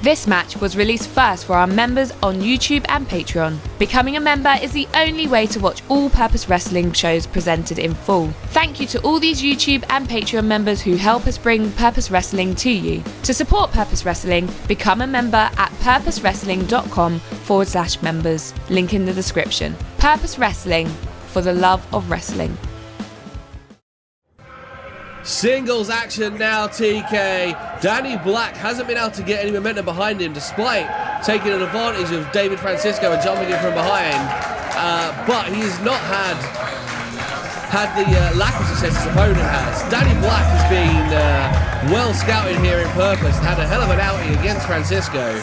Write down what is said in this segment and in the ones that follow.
This match was released first for our members on YouTube and Patreon. Becoming a member is the only way to watch all Purpose Wrestling shows presented in full. Thank you to all these YouTube and Patreon members who help us bring Purpose Wrestling to you. To support Purpose Wrestling, become a member at purposewrestling.com/members. Link in the description. Purpose Wrestling, for the love of wrestling. Singles action now, TK. Danny Black hasn't been able to get any momentum behind him despite taking an advantage of David Francisco and jumping in from behind. But he has not had the lack of success his opponent has. Danny Black has been well scouted here in Purpose and had a hell of an outing against Francisco.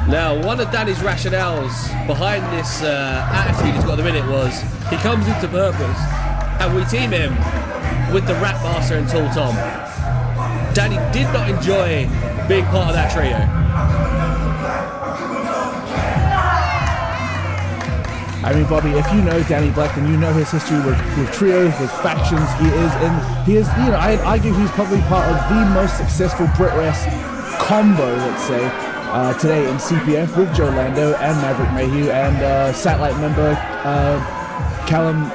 Now, one of Danny's rationales behind this attitude he's got at the minute was he comes into Purpose and we team him with the Rap Master and Tall Tom. Danny did not enjoy being part of that trio. I mean, Bobby, if you know Danny Black and you know his history with trios, with factions, he is, you know, I'd argue he's probably part of the most successful Brit Wres combo, let's say, today in CPF with Joe Lando and Maverick Mayhew and satellite member Callum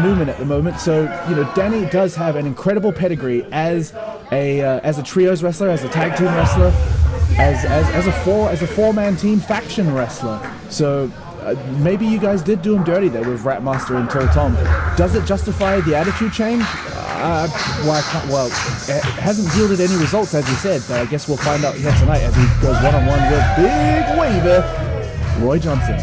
Newman at the moment. So, you know, Danny does have an incredible pedigree as a trios wrestler, as a tag team wrestler, as a four-man team faction wrestler. So maybe you guys did do him dirty there with Ratmaster and Tall Tom. Does it justify the attitude change? It hasn't yielded any results, as you said, but I guess we'll find out here tonight as he goes one-on-one with Big Waver, Roy Johnson.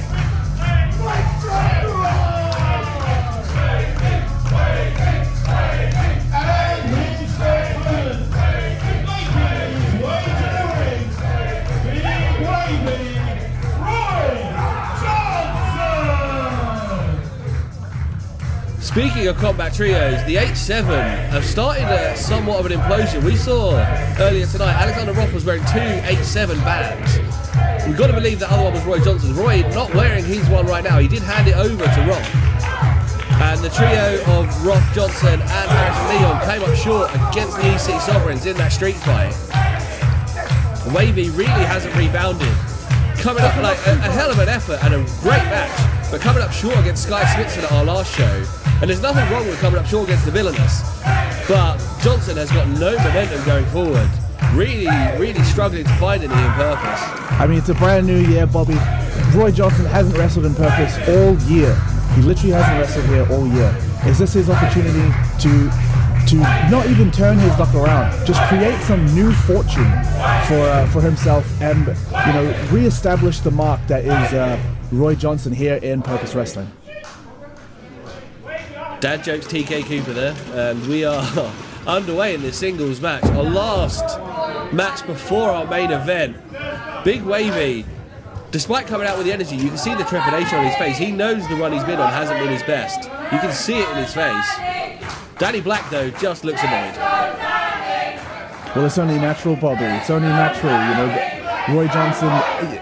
Speaking of combat trios, the H7 have started somewhat of an implosion. We saw earlier tonight Alexander Roth was wearing two H7 bands. We've got to believe that other one was Roy Johnson. Roy not wearing his one right now. He did hand it over to Roth. And the trio of Roth, Johnson and Harrison Leon came up short against the EC Sovereigns in that street fight. Wavy really hasn't rebounded. Coming up like a hell of an effort and a great match, but coming up short against Sky Smithson at our last show. And there's nothing wrong with coming up short against the Villainous, but Johnson has got no momentum going forward. Really struggling to find any in Purpose. I mean, it's a brand new year, Bobby. Roy Johnson hasn't wrestled in Purpose all year. He literally hasn't wrestled here all year. Is this his opportunity to not even turn his luck around, just create some new fortune for himself and, you know, re-establish the mark that is Roy Johnson here in Purpose Wrestling? Dad jokes TK Cooper there, and we are underway in this singles match. Our last match before our main event. Big Wavy, despite coming out with the energy, you can see the trepidation on his face. He knows the run he's been on hasn't been his best. You can see it in his face. Danny Black, though, just looks annoyed. Well, it's only natural, Bobby. It's only natural, you know. Roy Johnson,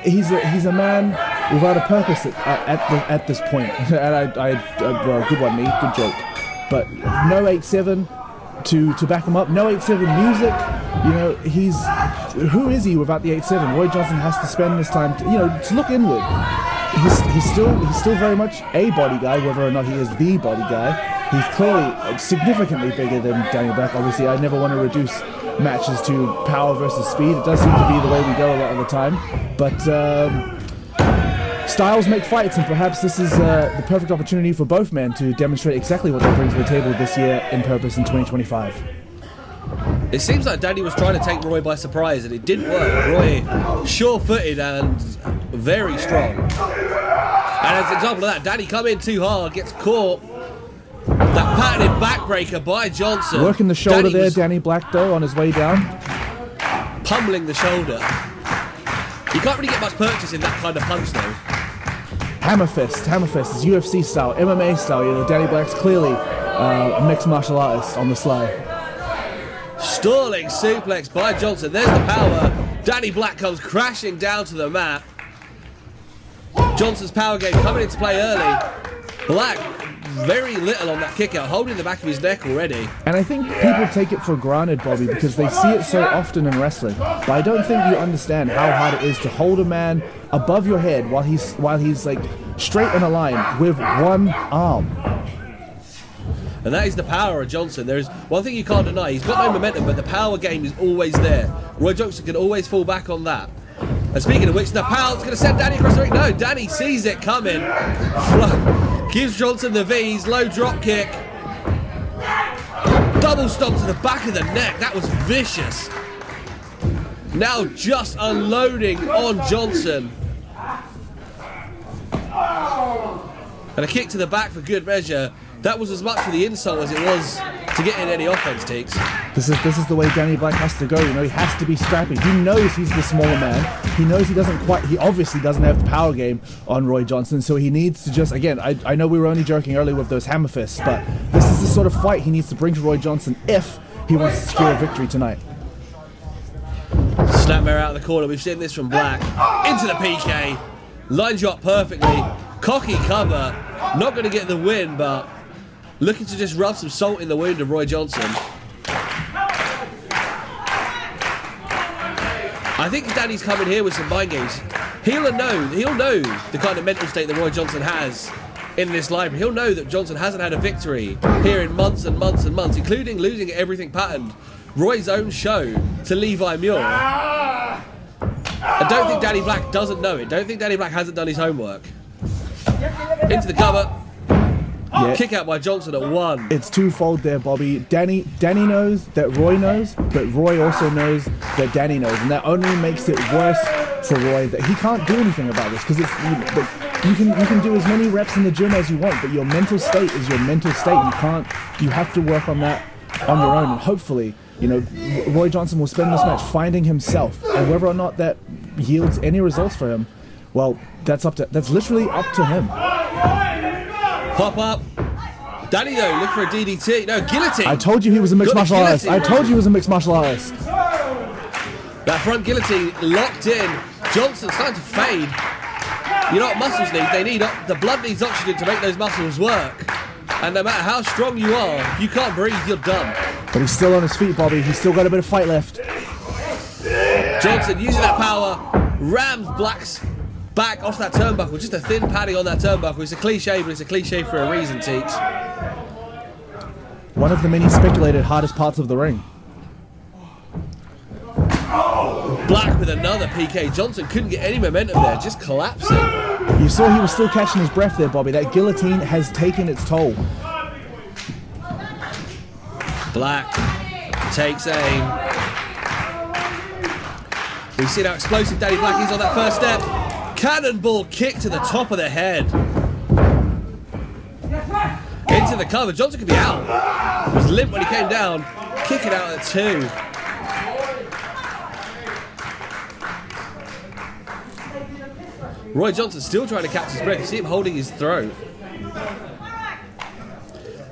he's a man without a purpose at this point. And well, good one, me, good joke. But no 8-7 to back him up. No 8-7 music. You know, who is he without the 8-7? Roy Johnson has to spend this time to look inward. He's still very much a body guy, whether or not he is the body guy. He's clearly significantly bigger than Danny Black. Obviously, I never want to reduce matches to power versus speed. It does seem to be the way we go a lot of the time. But styles make fights, and perhaps this is the perfect opportunity for both men to demonstrate exactly what they bring to the table this year in Purpose in 2025. It seems like Danny was trying to take Roy by surprise, and it didn't work. Roy, sure-footed and very strong. And as an example of that, Danny come in too hard, gets caught. That patented backbreaker by Johnson. Working the shoulder there, Danny Black, though, on his way down. Pummeling the shoulder. You can't really get much purchase in that kind of punch, though. Hammer fist is UFC style, MMA style. You know, Danny Black's clearly a mixed martial artist on the sly. Stalling suplex by Johnson. There's the power. Danny Black comes crashing down to the mat. Johnson's power game coming into play early. Black, very little on that kick out, holding the back of his neck already. And I think people take it for granted, Bobby, because they see it so often in wrestling. But I don't think you understand how hard it is to hold a man above your head while he's like straight in a line with one arm. And that is the power of Johnson. There is one thing you can't deny. He's got no momentum, but the power game is always there. Roy Johnson can always fall back on that. And speaking of which, the power's going to send Danny across the ring. No, Danny sees it coming. Gives Johnson the V's, low drop kick. Double stomp to the back of the neck. That was vicious. Now just unloading on Johnson. And a kick to the back for good measure. That was as much for the insult as it was to get in any offense, Teeks. This is the way Danny Black has to go. You know, he has to be scrappy. He knows he's the smaller man. He knows he obviously doesn't have the power game on Roy Johnson, so he needs to just, again, I know we were only joking earlier with those hammer fists, but this is the sort of fight he needs to bring to Roy Johnson if he wants to secure a victory tonight. Snapmare out of the corner. We've seen this from Black. Into the PK. Lines you up perfectly. Cocky cover. Not going to get the win, but looking to just rub some salt in the wound of Roy Johnson. I think Danny's coming here with some mind games. He'll know the kind of mental state that Roy Johnson has in this library. He'll know that Johnson hasn't had a victory here in months and months and months, including losing Everything Patterned, Roy's own show, to Levi Muir. I don't think Danny Black doesn't know it. Don't think Danny Black hasn't done his homework. Into the cover. Yeah. Kick out by Johnson at 1. It's twofold there, Bobby. Danny knows that Roy knows, but Roy also knows that Danny knows, and that only makes it worse for Roy that he can't do anything about this, because you can do as many reps in the gym as you want, but your mental state is your mental state. You have to work on that on your own, and hopefully, you know, Roy Johnson will spend this match finding himself, and whether or not that yields any results for him, well, that's literally up to him. Pop up. Danny, though, look for a DDT. No, guillotine. I told you he was a mixed martial artist. I told you he was a mixed martial artist. That front guillotine locked in. Johnson starting to fade. You know what muscles need? They need the blood needs oxygen to make those muscles work. And no matter how strong you are, you can't breathe, you're done. But he's still on his feet, Bobby. He's still got a bit of fight left. Johnson using that power, rams Black's back off that turnbuckle, just a thin padding on that turnbuckle. It's a cliche, but it's a cliche for a reason, Teeks. One of the many speculated hardest parts of the ring. Black with another PK. Johnson couldn't get any momentum there, just collapsing. You saw he was still catching his breath there, Bobby. That guillotine has taken its toll. Black takes aim. We see how explosive Danny Black is on that first step. Cannonball kick to the top of the head. Into the cover. Johnson could be out. He was limp when he came down. Kick it out at 2. Roy Johnson still trying to catch his breath. You see him holding his throat.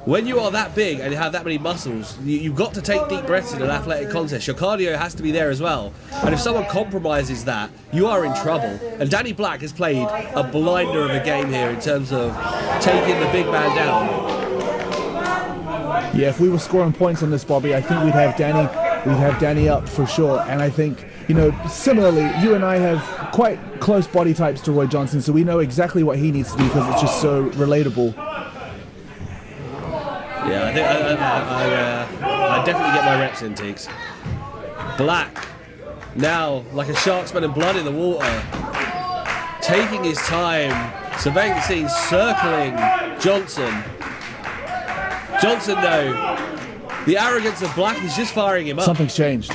When you are that big and you have that many muscles, you've got to take deep breaths in an athletic contest. Your cardio has to be there as well. And if someone compromises that, you are in trouble. And Danny Black has played a blinder of a game here in terms of taking the big man down. Yeah, if we were scoring points on this, Bobby, I think we'd have Danny up for sure. And I think, you know, similarly, you and I have quite close body types to Roy Johnson, so we know exactly what he needs to do because it's just so relatable. Yeah, I think I definitely get my reps in, Teeks. Black, now like a shark smelling blood in the water, taking his time, surveying the scene, circling Johnson. Johnson, though, the arrogance of Black is just firing him up. Something's changed.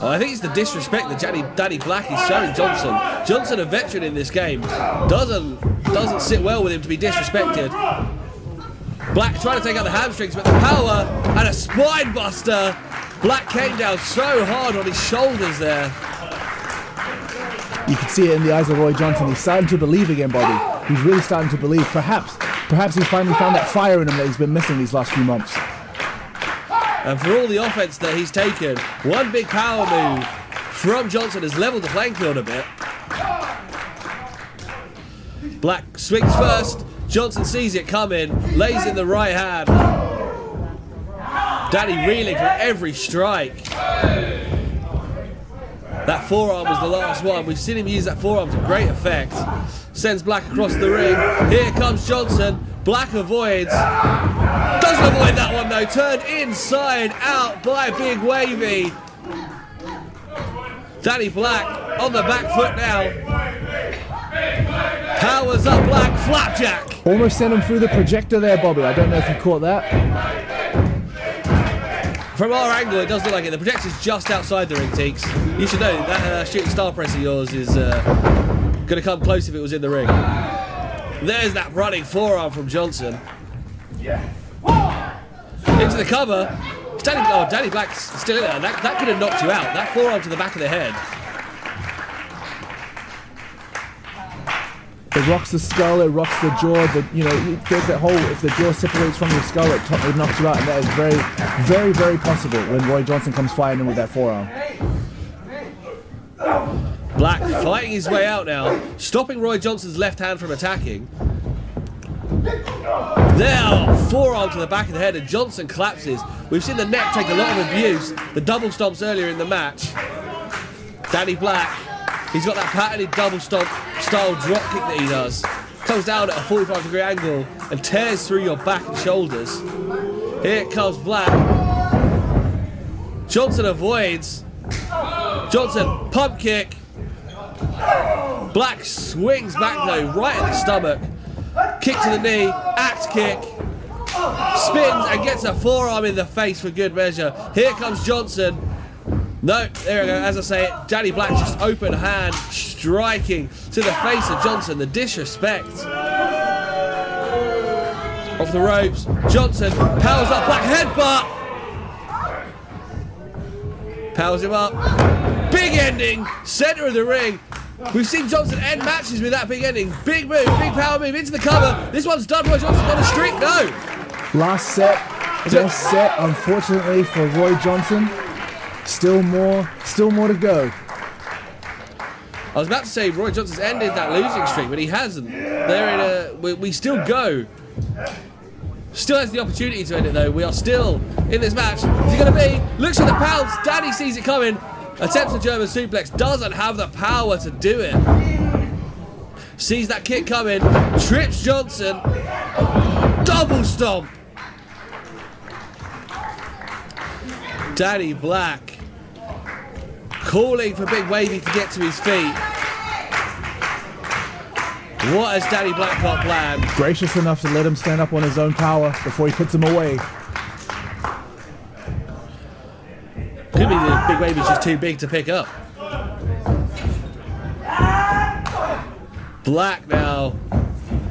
I think it's the disrespect that Danny Black is showing Johnson. Johnson, a veteran in this game, doesn't sit well with him to be disrespected. Black trying to take out the hamstrings, but the power and a spine buster. Black came down so hard on his shoulders there. You can see it in the eyes of Roy Johnson. He's starting to believe again, Bobby. He's really starting to believe. Perhaps he finally found that fire in him that he's been missing these last few months. And for all the offense that he's taken, one big power move from Johnson has leveled the playing field a bit. Black swings first. Johnson sees it coming, lays in the right hand. Danny reeling from every strike. That forearm was the last one. We've seen him use that forearm to great effect. Sends Black across the ring. Here comes Johnson. Black avoids. Doesn't avoid that one though. Turned inside out by Big Wavy. Danny Black on the back foot now. Powers up Black. Flapjack. Almost sent him through the projector there, Bobby. I don't know if you caught that. From our angle, it does look like it. The projector's just outside the ring, Teeks. You should know that shooting star press of yours is going to come close if it was in the ring. There's that running forearm from Johnson. Yeah. Into the cover. Danny Black's still in there. That could have knocked you out. That forearm to the back of the head. It rocks the skull, it rocks the jaw, there's that hole, if the jaw separates from your skull, it knocks you out, and that is very, very, very possible when Roy Johnson comes flying in with that forearm. Black fighting his way out now, stopping Roy Johnson's left hand from attacking. There, forearm to the back of the head, and Johnson collapses. We've seen the neck take a lot of abuse, the double stomps earlier in the match. Danny Black, he's got that patented double stomp style drop kick that he does. Comes down at a 45-degree angle and tears through your back and shoulders. Here comes Black. Johnson avoids. Johnson, pump kick. Black swings back though, right at the stomach. Kick to the knee, axe kick. Spins and gets a forearm in the face for good measure. Here comes Johnson. No, there we go. As I say, Danny Black just open hand striking to the face of Johnson. The disrespect. Off the ropes. Johnson powers up. Black headbutt. Powers him up. Big ending. Center of the ring. We've seen Johnson end matches with that big ending. Big move. Big power move into the cover. This one's done. Roy Johnson's on a streak. No. Last set. Best set, unfortunately, for Roy Johnson. Still more to go. I was about to say Roy Johnson's ended that losing streak, but he hasn't. We still go. Still has the opportunity to end it though. We are still in this match. Is it going to be? Looks for the pounce. Danny sees it coming. Attempts a German suplex. Doesn't have the power to do it. Sees that kick coming. Trips Johnson. Double stomp. Danny Black calling for Big Wavy to get to his feet. What has Danny Black got planned? Gracious enough to let him stand up on his own power before he puts him away. Could be the Big Wavy's just too big to pick up. Black now,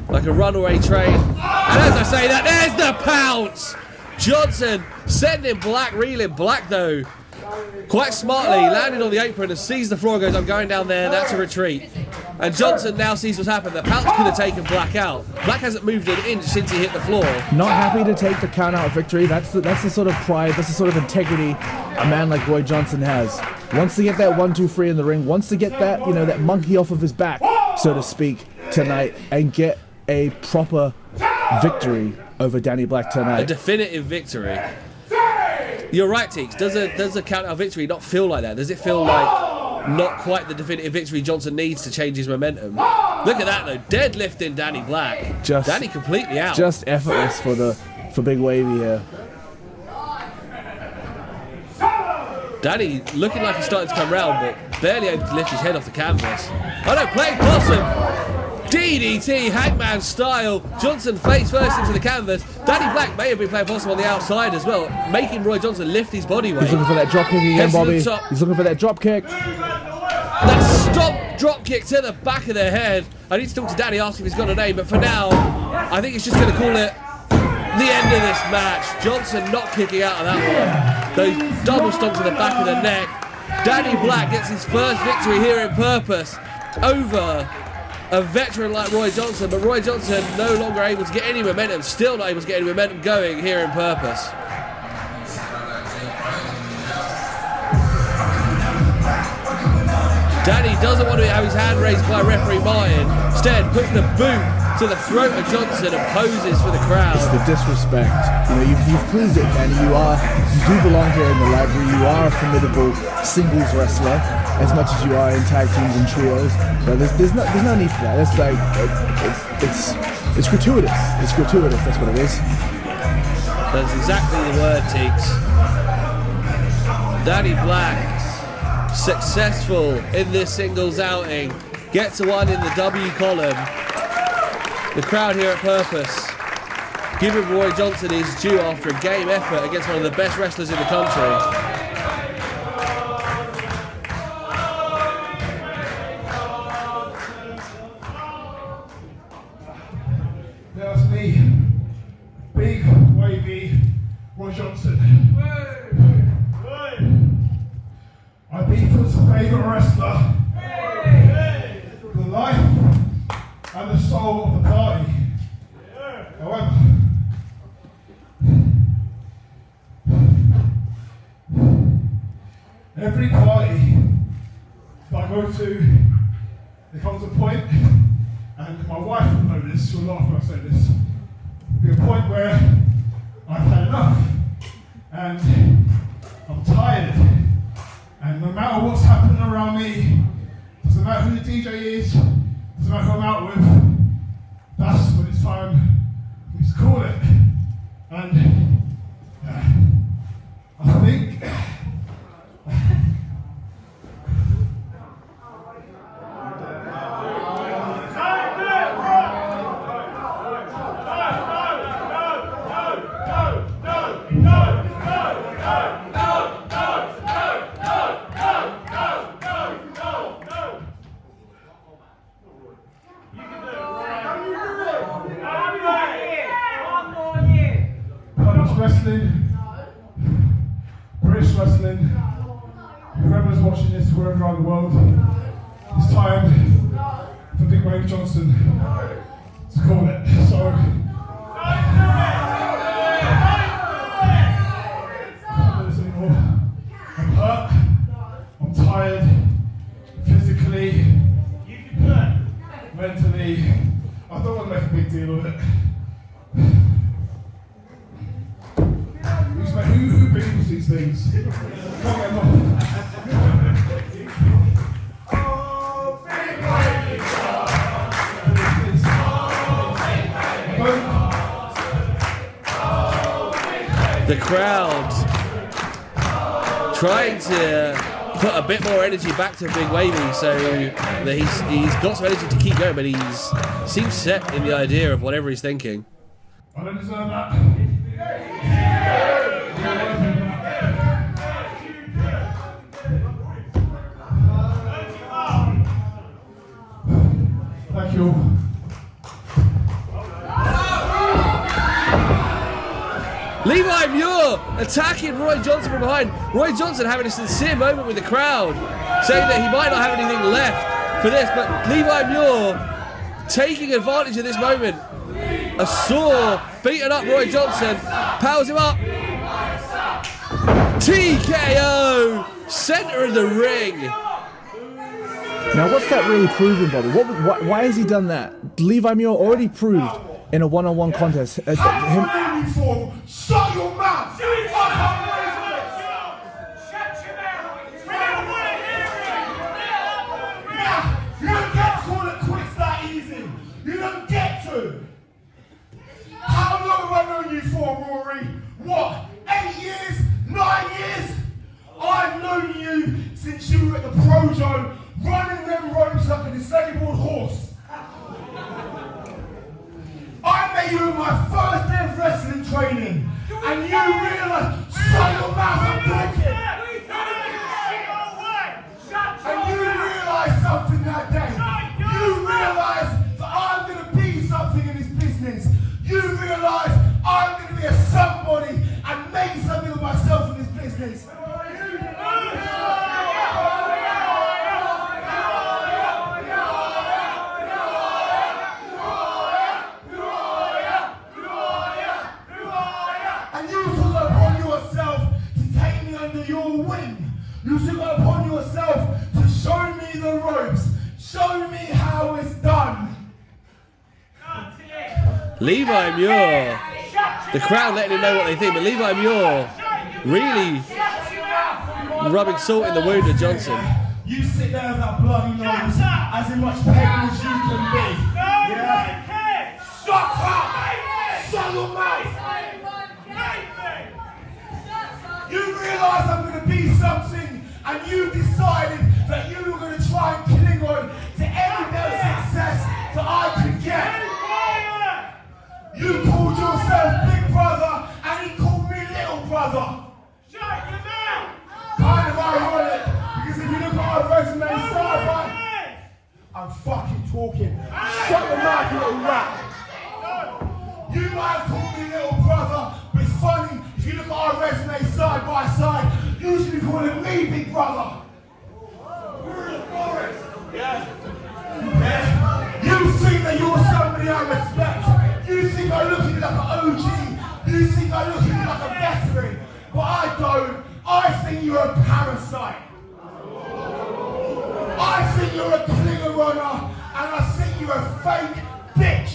like a runaway train. And as I say that, there's the pounce! Johnson sending Black, reeling. Black though, quite smartly, landed on the apron and sees the floor and goes, I'm going down there, that's a retreat. And Johnson now sees what's happened. The pounce could have taken Black out. Black hasn't moved an inch since he hit the floor. Not happy to take the count out victory. That's the sort of pride, that's the sort of integrity a man like Roy Johnson has. Wants to get that 1-2-3 in the ring, wants to get that, that monkey off of his back, so to speak, tonight, and get a proper victory over Danny Black tonight. A definitive victory. You're right, Teeks. Does a count-out victory not feel like that? Does it feel like not quite the definitive victory Johnson needs to change his momentum? Look at that, though. Deadlifting Danny Black. Danny completely out. Just effortless for Big Wavy here. Danny looking like he's starting to come round, but barely able to lift his head off the canvas. Oh no, playing possum! DDT, Hangman style. Johnson face first into the canvas. Danny Black may have been playing possum on the outside as well, making Roy Johnson lift his body weight. He's looking for that drop kick again, Bobby. He's looking for that drop kick. That stop drop kick to the back of the head. I need to talk to Danny, ask if he's got a name, but for now, I think he's just going to call it the end of this match. Johnson not kicking out of that one. Those double stomps to the back of the neck. Danny Black gets his first victory here in Purpose over a veteran like Roy Johnson, but Roy Johnson no longer able to get any momentum, still not able to get any momentum going here in Purpose. Danny doesn't want to have his hand raised by referee Martin. Instead, puts the boot to the throat of Johnson and poses for the crowd. It's the disrespect. You know, you've proved it, Danny. You do belong here in the library. You are a formidable singles wrestler, as much as you are in tag teams and trios. But there's no need for that. It's like it's gratuitous. It's gratuitous. That's what it is. That's exactly the word, Teeks. Danny Black, successful in this singles outing, gets a one in the W column. The crowd here at Purpose giving Roy Johnson his due after a game effort against one of the best wrestlers in the country. That's me, big, wavy Roy Johnson. I beat his favourite wrestler, the life and the soul of the party. However, every party that I go to, there comes a point, and my wife will know this, she'll laugh when I say this, there'll be a point where I've had enough, and I'm tired, and no matter what's happening around me, doesn't matter who the DJ is, doesn't matter who I'm out with, that's when it's time for me to call it. And I think wrestling, British wrestling, whoever's watching this, wherever around the world, it's time for Big Wave Johnson to call it. So, I can't do this anymore. I'm hurt, I'm tired, physically, mentally. I don't want to make a big deal of it. Who believes these things? Can't get them off. The crowd trying to put a bit more energy back to Big Wavy so that he's got some energy to keep going, but he seems set in the idea of whatever he's thinking. I don't deserve that. Thank you. Levi Muir attacking Roy Johnson from behind. Roy Johnson having a sincere moment with the crowd, saying that he might not have anything left for this, but Levi Muir taking advantage of this moment. A sore, beaten up Roy Johnson, powers him up. TKO, center of the ring. Now, what's that really proving, Bobby? Why has he done that? Levi Muir already proved in a one-on-one contest. Shut your mouth! You don't get to call it quits that easy. You don't get to. How long have I known you for, Rory? What? 8 years? 9 years? I've known you since you were at the Pro Zone, running them ropes like a disabled horse. I met you in my first day of wrestling training, and you realise, shut your mouth, I'm talking. And you realise something that day. You realise that I'm going to be something in this business. You realise I'm going to be a somebody and make something of myself in this business. You took it upon yourself to Show me the ropes. Show me how it's done. Levi Muir. The crowd letting him know what they think, but Levi Muir really rubbing salt in the wound of Johnson. You sit there with that bloody nose, as in much pain as you can be. Yeah? Shut up! Shut your mouth! You realise I'm going to be something, and you decided that you were going to try and cling on to any bit of success that I could get. You called yourself Big Brother, and he called me Little Brother. Shut your mouth! Kind of ironic, because if you look at our resume side by, I'm fucking talking. Shut your mouth, you little rat. You might have called me Little Brother, but it's funny, if you look at our resume side by side, you should be calling me Big Brother. Yeah. You think that you're somebody I respect. You think I look at you like an OG. You think I look at you like a veteran. But I don't. I think you're a parasite. I think you're a clinger runner. And I think you're a fake bitch.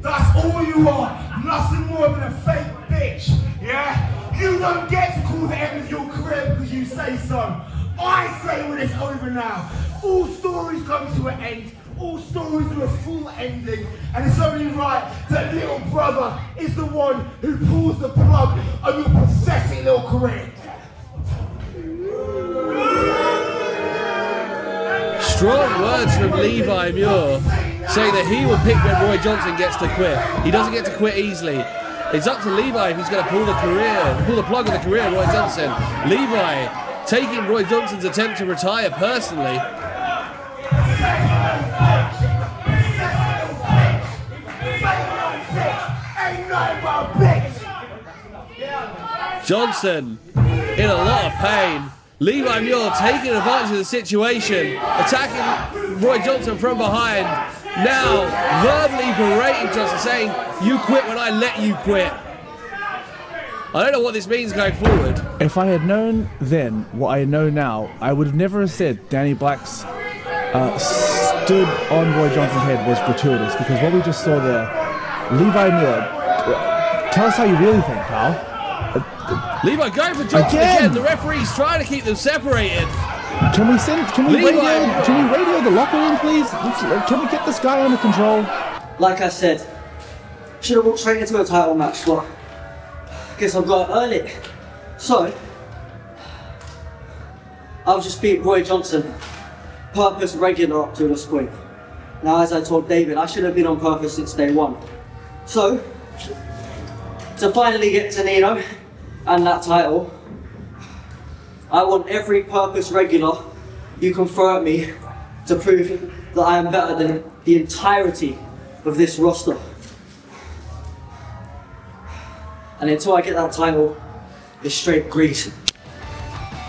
That's all you are. Nothing more than a fake bitch. Yeah? You don't get to call the end of your career because you say so. I say when it's over now. All stories come to an end. All stories have a full ending. And it's only right that Little Brother is the one who pulls the plug on your pathetic little career. Strong words from Levi Muir, saying that he will pick when Roy Johnson gets to quit. He doesn't get to quit easily. It's up to Levi if he's going to pull the plug on the career of Roy Johnson. Levi taking Roy Johnson's attempt to retire personally. Johnson in a lot of pain. Levi Muir taking advantage of the situation, attacking Roy Johnson from behind. Now verbally berating Johnson, saying, "You quit when I let you quit." I don't know what this means going forward. If I had known then what I know now, I would have never said Danny Black's stood on Roy Johnson's head was gratuitous, because what we just saw there, Levi Muir, tell us how you really think, pal. Levi going for Johnson again. The referee's trying to keep them separated. Can we radio the locker room, please? Can we get this guy under control? Like I said, should have walked straight into a title match, but I guess I've got it early. So, I'll just beat Roy Johnson, purpose regular up to this point. Now, as I told David, I should have been on purpose since day one. So, to finally get to Nino and that title, I want every purpose regular you can throw at me to prove that I am better than the entirety of this roster. And until I get that title, it's straight grease.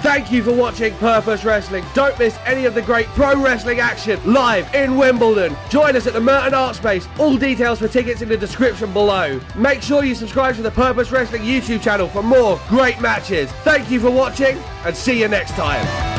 Thank you for watching Purpose Wrestling. Don't miss any of the great pro wrestling action live in Wimbledon. Join us at the Merton Art Space. All details for tickets in the description below. Make sure you subscribe to the Purpose Wrestling YouTube channel for more great matches. Thank you for watching, and see you next time.